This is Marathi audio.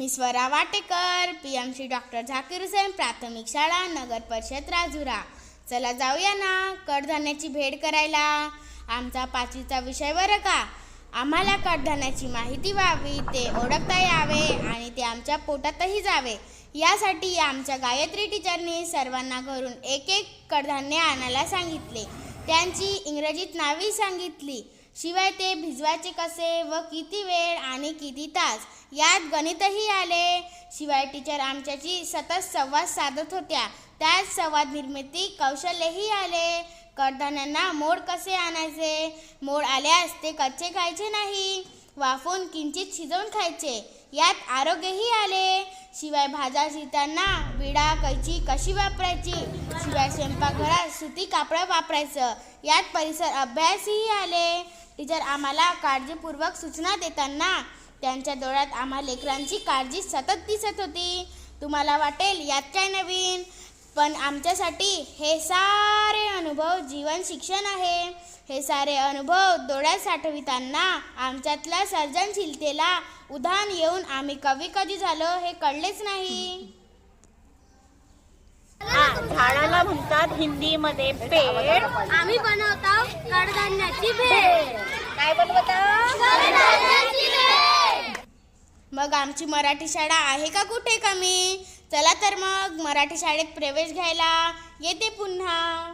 मी स्वरा वाटेकर, PMC डॉक्टर झाकीर हुसेन प्राथमिक शाळा नगर परिषद राजुरा. चला जाऊया ना कडधान्याची भेट करायला. आमचा 5वीचा विषय बरं का. आम्हाला कडधान्याची माहिती व्हावी, ते ओळखता यावे आणि ते आमच्या पोटातही जावे यासाठी आमच्या गायत्री टीचरनी सर्वांना घरून एक कडधान्य आणायला सांगितले. त्यांची इंग्रजीत नावे सांगितली. शिवाय ते भिजवायचे कसे व किती वेळ आणि किती तास यात गणितही आले. शिवाय टीचर आमच्याशी सतत संवाद साधत होत्या. त्यात संवाद निर्मिती कौशल्यही आले. कडधान्यांना मोड कसे आणायचे, मोड आल्यास ते कच्चे खायचे नाही, वाफवून किंचित शिजवून खायचे यात आरोग्यही आले. शिवाय भाज्या चिरताना विळा कैची कशी वापरायची, शिवाय स्वयंपाकघरात सुती कापड वापरायचं यात परिसर अभ्यासही आले. टीचर आम्हाला काळजीपूर्वक सूचना देताना त्यांच्या डोळ्यात आम्हा लेकरांची काळजी सतत दिसत होती. तुम्हाला वाटेल यात काय नवीन, पण आमच्यासाठी हे सारे अनुभव जीवन शिक्षण आहे. हे सारे अनुभव डोळ्यात साठविताना आमच्यातल्या सर्जनशीलतेला उधाण येऊन आम्ही कवी कधी झालो हे कळलेच नाही. झाडाला म्हणतात हिंदीमध्ये पेड़. आम्ही बनवतो कडधान्याची भेळ. काय बनवतो? मग आमची मराठी शाळा आहे का कुठे कमी? चला तर मग मराठी शाळेत प्रवेश घ्यायला येते पुन्हा.